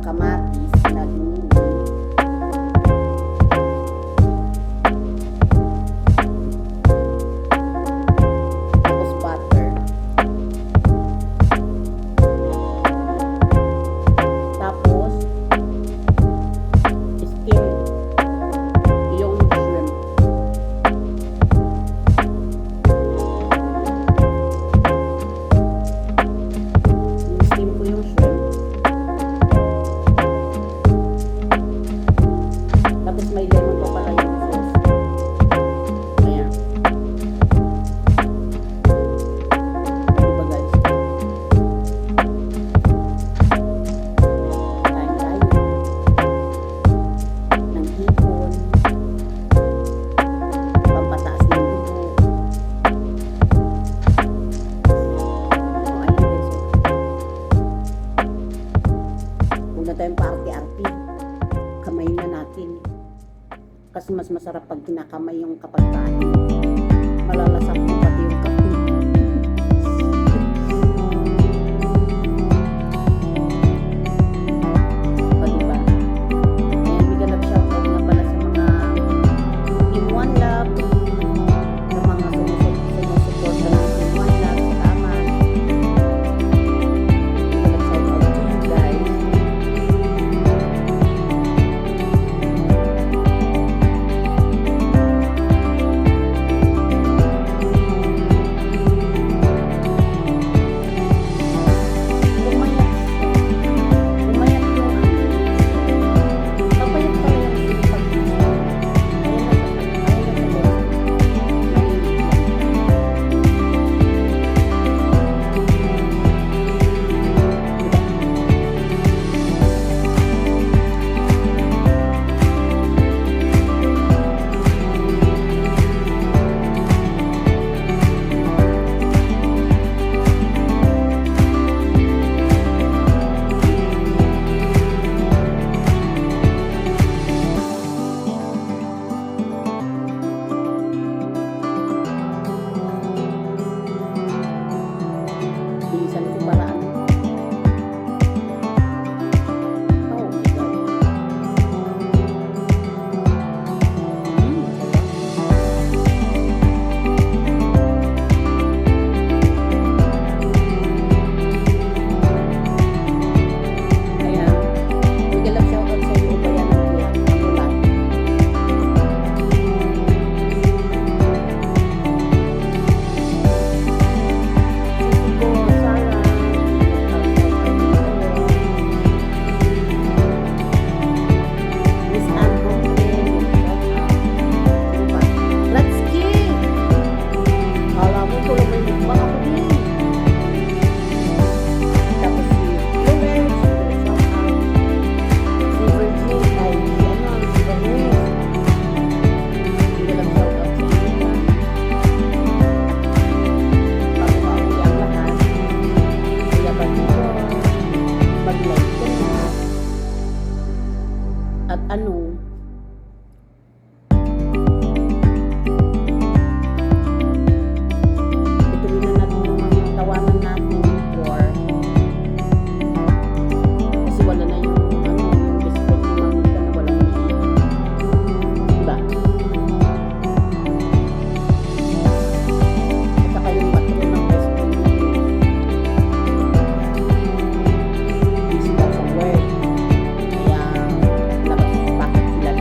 kamatis na dumi. Tapos butter. Tapos steam yung shrimp. Steam ko yung shrimp. Tapos may lemon pa pala yung sauce. Ayan. Diba guys? Kain tayo ng hipon. Pampataas ng dugo. O ayun guys. Huwag na tayong paarte-arte. Kamay na natin. Kasi mas masarap pag kinakamay yung kapag kain. Malalasap mo pati yung kape. O diba? Ayan, big love shoutout nga pala sa mga Team One Love, sa mga sumusuporta ng Team One Love. Salamat. Big love shoutout to you guys. Umayat yung papayat pa lang yung pag-isa. Ayan na bilisan ko paraan. Oh my God. Ayan. Big love shoutout sa iyo pa yan ang ulan. Ko, Sarah. Miss Ann Hongren. Ano ba? Let's King! Kala mo ko lang may mukbang ako din. Tapos si Florence, shoutout. Si Virgin, ay si Vanessa. Hindi lang shoutout sa inyo. Bago mauwi ang lahat, kaya mag-like ko na. At ituloy na natin yung mga tawanan natin before. Kasi wala na yung yung best friend ni Mamita na walang umiiyak. Diba? At saka yung patron ng best friend niya busy daw sa work. Kaya labas bakit sila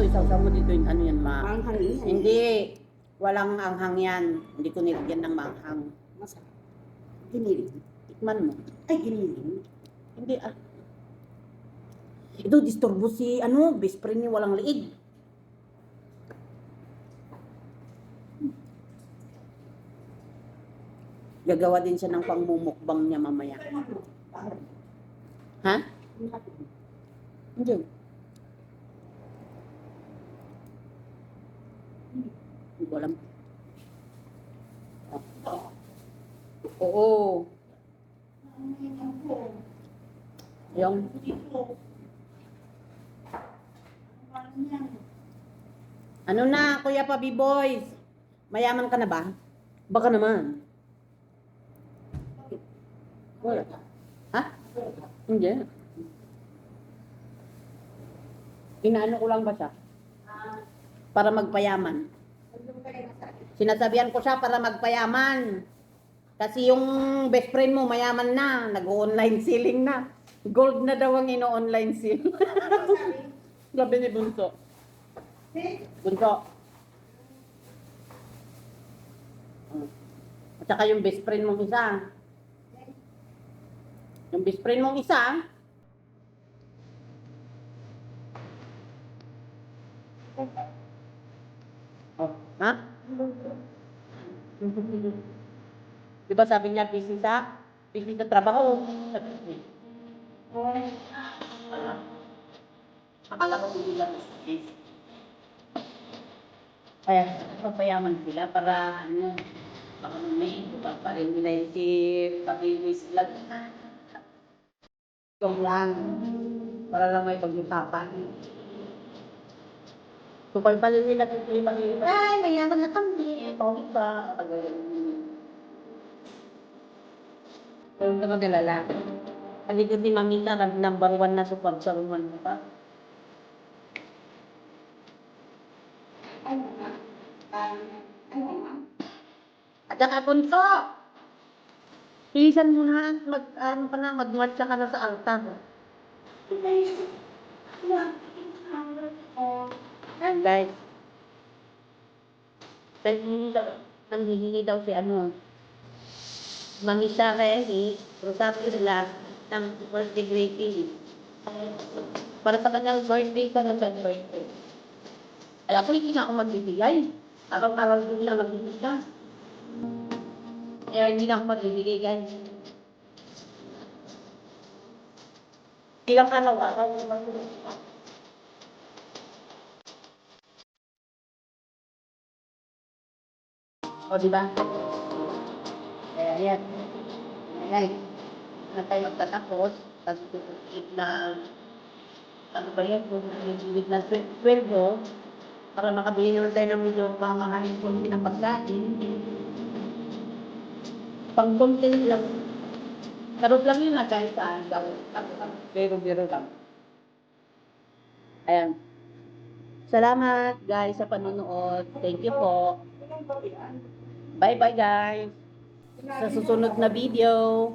isaw-saw mo dito yung ano yan, Manghang yan. Hindi. Walang anghang yan. Hindi ko nilagyan ng manghang. Masarap. Giniling. Tikman mo. Ay, giniling. Hindi ah. Ito, disturbo si, best friend niya walang liig. Gagawa din siya ng pangmumukbang niya mamaya. Ha? Hindi. Hindi ko alam. Oo. Yung. Ano na, Kuya Pabi Boys? Mayaman ka na ba? Baka naman. Wala. Ha? Hindi. Inaano ko lang ba siya? Para magpayaman. Sinasabihan ko siya para magpayaman. Kasi yung best friend mo mayaman na. Nag-online selling na. Gold na daw ang ino-online sale. Sabi ni Bunso. Bunso. At saka yung best friend mong isa. Yung best friend mong isa. Oh, ha? Di ba sabi niya busy sa trabaho? Akala ko hindi lang kaya papayaman sila para baka may iba pa rin nila yung si Pag-ibig sila. Ikaw lang. Para lang may pag-usapan. Kupal pa rin nila kung Pag-ibig. Ay, mayaman na kami. Ito ba? Pero ito magalala. Halika si Mamita, number 1 na support sa ruman mo pa. At saka Bunso! Bilisan mo na, mag-match ka na sa altar. Ayan guys. Nanghihingi daw si Mamita kay Rosario sila ng birthday greeting. Para sa kanyang birthday ka ng birthday. Ay ako hindi na ako magbibigay. Araw-araw din lang magbibigay. Kaya hindi na ako magbibigay guys. Ilang araw-araw magbibigay. O diba? Kaya yan. Ayan. Na tayo magtatapos. Tapos tutulit na ano ba yan? Tutulit na 12 para makabili naman tayo ng medyo makakahanin po ng pagkain. Pang-content lang. Karot lang yun na kahit saan. Biro-biro lang. Ayan. Salamat guys sa panonood. Thank you po. Bye-bye guys. Sa susunod na video.